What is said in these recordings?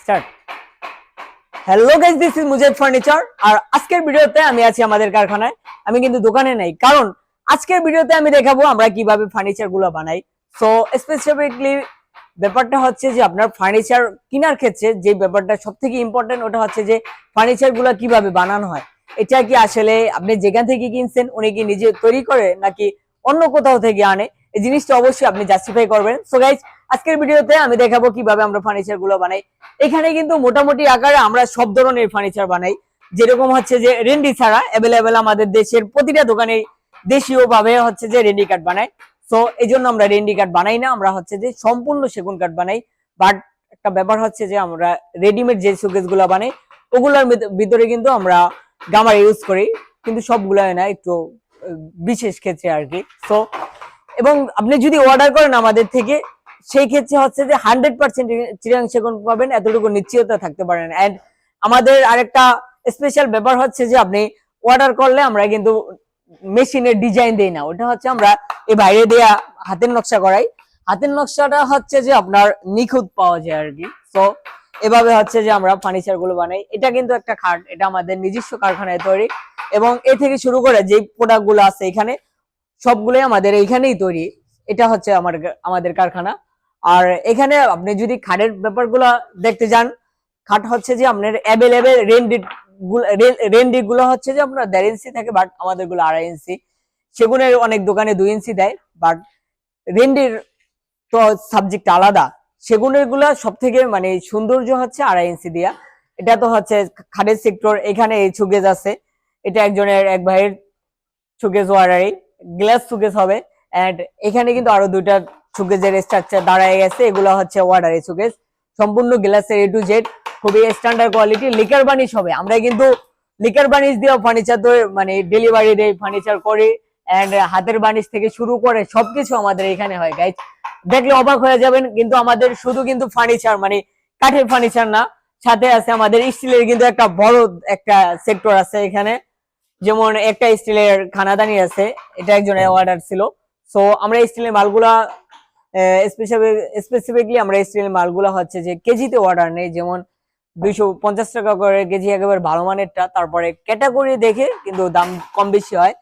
Start. Hello guys, this is Mujahid furniture. আর আজকের ভিডিওতে আমি আছি আমাদের কারখানায়। আমি কিন্তু দোকানে নাই, কারণ আজকের ভিডিওতে আমি দেখাবো আমরা কিভাবে ফার্নিচার গুলো বানাই। সো স্পেসিফিকলি ব্যাপারটা হচ্ছে যে আপনার ফার্নিচার কেনার ক্ষেত্রে যে ব্যাপারটা সব থেকে ইম্পর্টেন্ট, ওটা হচ্ছে যে ফার্নিচার গুলো কিভাবে বানানো হয়। এটা কি আসলে আপনি যেখান থেকে কিনছেন উনি কি নিজে তৈরি করে নাকি অন্য কোথাও থেকে আনে, এই জিনিসটা অবশ্যই আপনি জাস্টিফাই করবেন। সো গাইস, আজকের ভিডিওতে আমি দেখাবো কিভাবে আমরা ফার্নিচার গুলো বানাই। এখানে কিন্তু মোটামুটি আকারে আমরা সব ধরনের ফার্নিচার বানাই, যেরকম হচ্ছে যে রেন্ডি ছাড়া অ্যাভেলেবেল আমাদের দেশের প্রতিটা দোকানে দেশীয় ভাবে হচ্ছে যে রেন্ডি কাঠ বানায়। সো এই জন্য আমরা রেন্ডি কাঠ বানাই না, আমরা হচ্ছে যে সম্পূর্ণ সেগুন কাঠ বানাই। বাট একটা ব্যাপার হচ্ছে যে আমরা রেডিমেড যে শোকেস গুলা বানাই ওগুলোর ভিতরে কিন্তু আমরা গামার ইউজ করি, কিন্তু সবগুলো না, একটু বিশেষ ক্ষেত্রে আর কি। সো এবং আপনি যদি অর্ডার করেন আমাদের থেকে, সেই ক্ষেত্রে হচ্ছে যে 100% চিরাং সেগুন পাবেন, এতটুকু নিশ্চয়তা থাকতে পারেন। এন্ড আমাদের আরেকটা স্পেশাল ব্যাপার হচ্ছে যে আপনি অর্ডার করলে আমরা কিন্তু মেশিনের ডিজাইন দেই না, ওটা হচ্ছে আমরা এই বাইরে দেয়া হাতের নকশা করাই। হাতের নকশাটা হচ্ছে যে আপনার নিখুঁত পাওয়া যায় আর কি। তো এভাবে হচ্ছে যে আমরা ফার্নিচার গুলো বানাই। এটা কিন্তু একটা খাট, এটা আমাদের নিজস্ব কারখানায় তৈরি, এবং এ থেকে শুরু করে যে প্রোডাক্ট গুলো আছে এখানে সবগুলোই আমাদের এইখানেই তৈরি। এটা হচ্ছে আমাদের কারখানা। আর এখানে আপনি যদি খাটের ব্যাপারগুলো দেখতে যান, খাট হচ্ছে যে আপনার অ্যাভেলেবেল রেন্ডি গুলো হচ্ছে যে আপনার 1.5 ইঞ্চি থাকে, বাট আমাদের গুলো 2.5 ইঞ্চি। সেগুনের অনেক দোকানে 2 ইঞ্চি দেয়, বাট রেন্ডির তো সাবজেক্ট আলাদা। সেগুনের গুলা সব থেকে মানে সৌন্দর্য হচ্ছে 2.5 ইঞ্চি দিয়া। এটা তো হচ্ছে খাটের সেক্টর। এখানে এই সুকেজ আছে, এটা একজনের এক ভাইয়ের সুকেজ ওয়ারারি গ্লাস সুকেজ হবে। এন্ড এখানে কিন্তু আরো দুইটা সুকেজের স্ট্রাকচার দাঁড়ায় গেছে, এগুলো হচ্ছে ওয়াটারি সুকেজ, সম্পূর্ণ গ্লাসের A to Z, খুবই স্ট্যান্ডার্ড কোয়ালিটি। লিকার বানিশ হবে, আমরা কিন্তু লিকার বানিশ দিয়েও ফার্নিচার তো মানে ডেলিভারি দেই, ফার্নিচার করি। এন্ড হাতের বানিশ থেকে শুরু করে সবকিছু আমাদের এখানে হয় গাইজ, দেখলে অবাক হয়ে যাবেন। কিন্তু আমাদের শুধু কিন্তু ফার্নিচার মানে কাঠের ফার্নিচার না, সাথে আছে আমাদের স্টিলের কিন্তু একটা বড় একটা সেক্টর আছে এখানে। যেমন একটা স্টিলের খানাদানি আছে, এটা একজনের অর্ডার ছিল। সো আমরা স্টিলের মালগুলা স্পেসিফিকলি আমরা স্টিলের মালগুলা হচ্ছে যে কেজিতে অর্ডার নেই, যেমন 250 টাকা করে কেজি একেবারে ভালো মানেরটা। তারপরে ক্যাটাগরি দেখে কিন্তু দাম কম বেশি হয়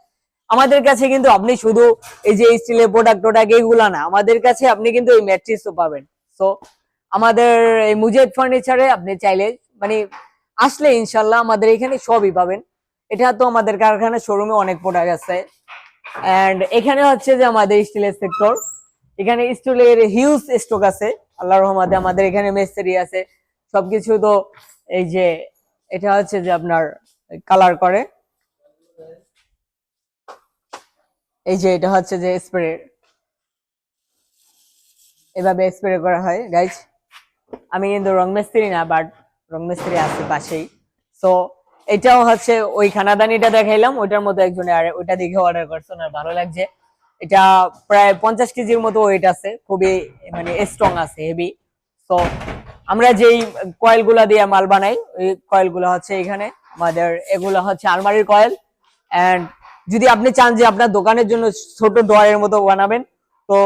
আমাদের কাছে। কিন্তু আপনি শুধু এই যে স্টিলের প্রোডাক্ট এইগুলা না, আমাদের কাছে আপনি কিন্তু এই ম্যাট্রিক্সও পাবেন। সো আমাদের এই মুজাহিদ ফার্নিচারে আপনি চাইলে মানে আসলে ইনশাল্লাহ আমাদের এখানে সবই পাবেন। এটা তো আমাদের কারখানা শোরুমে অনেক প্রোডাক্ট আছে। এন্ড এখানে হচ্ছে যে আমাদের স্টিলের সেক্টর, এখানে স্টিলের হিউজ স্টক আছে আল্লাহর রহমতে। আমাদের এখানে মিস্ত্রি আছে সবকিছু। তো এই যে এটা হচ্ছে যে আপনার কালার করে, এই যে এটা হচ্ছে যে স্প্রে, এভাবে স্প্রে করা হয় গাইজ। আমি কিন্তু রং মিস্ত্রি না, বাট রং মিস্ত্রি আছে পাশেই। সো এটাও হচ্ছে ওই খানাদানিটা দেখাইলাম, ওইটার মতো একজনে আর ওইটা দেখে অর্ডার করছে, ওনার ভালো লাগছে। এটা প্রায় 50 কেজির মতো ওয়েট আছে, খুবই মানে স্ট্রং আছে, হেভি। তো আমরা যেই কয়েল গুলা দিয়ে মাল বানাই, ওই কয়েল গুলা হচ্ছে এখানে আমাদের, এগুলো হচ্ছে আলমারির কয়েল। এন্ড যদি আপনি চান যে আপনার দোকানের জন্য ছোট ডয়ারের মতো বানাবেন, তো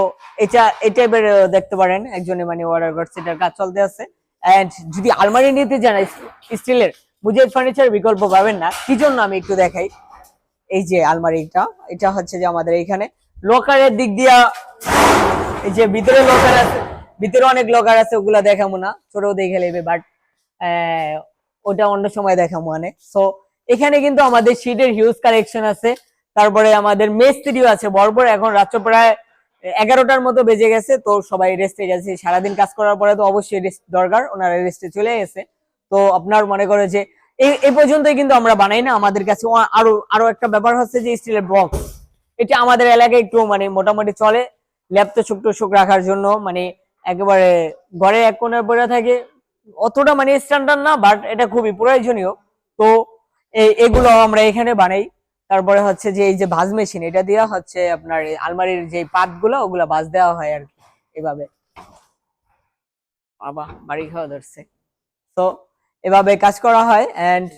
এটা এই টাইপের দেখতে পারেন, একজনে মানে অর্ডার করছে, এটার কাজ চলতে আছে। এন্ড যদি আলমারি নিতে চান স্টিলের, মুজাহিদ ফার্নিচার বিকল্প পাবেন না। কি জন্য আমি একটু দেখাই। এই যে আলমারিটা, এটা হচ্ছে যে আমাদের এখানে লকারের দিক দিয়া, এই যে ভিতরে লকার আছে, ভিতরে অনেক লকার আছে, ওগুলা দেখাবো না, ছোট দেখে নেবে, বাট ওটা অন্য সময় দেখাবো মানে। সো এখানে কিন্তু আমাদের শীটের হিউজ কালেকশন আছে। তারপরে আমাদের মিস্ত্রিও আছে বরাবর। এখন রাত্র প্রায় 11টার মতো বেজে গেছে, তো সবাই রেস্টে গেছে। সারাদিন কাজ করার পরে তো অবশ্যই রেস্ট দরকার, ওনারা রেস্টে চলে গেছে। তো আপনার মনে করে যে এই পর্যন্তই কিন্তু আমরা বানাই না, আমাদের কাছে আরো আরো একটা ব্যাপার হচ্ছে যে স্টিলের বক্স। এটা আমাদের এলাকায় একটু মানে মোটামুটি চলে, ল্যাপটপ টুকটুক রাখার জন্য, মানে একেবারে ঘরে এক কোণে পড়ে থাকে, অতটা মানে স্ট্যান্ডার্ড না, বাট এটা খুবই প্রয়োজনীয়। তো এগুলো আমরা এখানে বানাই। তারপরে হচ্ছে যে এই যে ভাঁজ মেশিন, এটা দিয়ে হচ্ছে আপনার আলমারির যে পাত গুলো ওগুলা ভাঁজ দেওয়া হয় আর কি, এভাবে। বাবা বাড়ি খাওয়া ধরছে। তো এভাবে কাজ করা হয়। এন্ড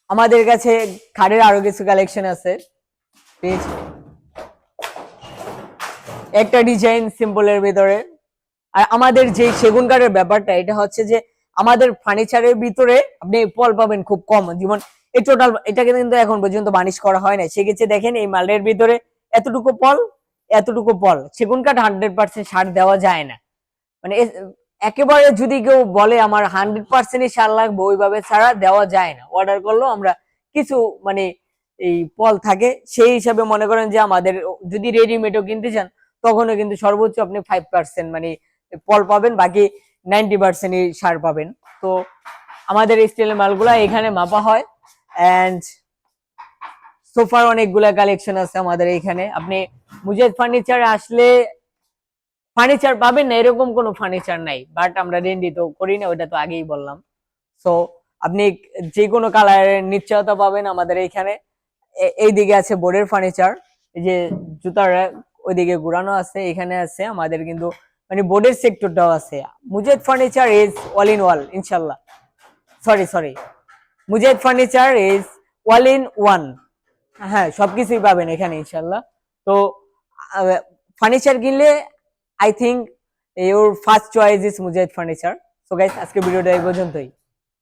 আমাদের কাছে খাটের আরো কিছু কালেকশন আছে। একটা ডিজাইন সিম্পলের ভিতরে, আর আমাদের যে সেগুন কাঠের ব্যাপারটা এটা হচ্ছে যে আমাদের ফার্নিচারের ভিতরে আপনি পল পাবেন খুব কম, যেমন এই টোটাল এটাকে কিন্তু এখন পর্যন্ত বানিশ করা হয় না, সেক্ষেত্রে দেখেন এই মালের ভিতরে এতটুকু পল, এতটুকু পল। সেগুন কাঠ 100% সার দেওয়া যায় না, মানে একেবারে যদি কেউ বলে আমার 100%ই সার লাগবে ওইভাবে ছাড়া দেওয়া যায় না, অর্ডার করলেও আমরা কিছু মানে এই পল থাকে সেই হিসাবে মনে করেন যে আমাদের যদি রেডিমেডও কিনতে চান তখনও কিন্তু সর্বোচ্চ আপনি 5% মানে পল পাবেন, বাকি 90%ই সার পাবেন। তো আমাদের স্টিলের মালগুলা এখানে মাপা হয়। এন্ড সোফার অনেকগুলা কালেকশন আছে আমাদের এখানে, আপনি মুজাহিদ ফার্নিচারে আসলে ফার্নিচার পাবেন না এরকম কোনো ফার্নিচার নাই, বাট আমরা রেন্ডি তো করি না, ওটা তো আগেই বললাম। সো আপনি যে কোনো কালারের নিশ্চয়তা পাবেন আমাদের এইখানে। এই দিকে আছে বোর্ডের ফার্নিচার, এই যে জুতার ওইদিকে ঘুরানো আছে, এখানে আছে আমাদের কিন্তু মানে বোর্ডের সেক্টরটাও আছে। Mujahid furniture is all in all ইনশাল্লাহ, sorry Mujahid furniture is all in one, হ্যাঁ সবকিছুই পাবেন এখানে ইনশাল্লাহ। তো ফার্নিচার কিনলে I think your first choice is Mujahid furniture. So guys আজকে ভিডিওটা এই পর্যন্তই।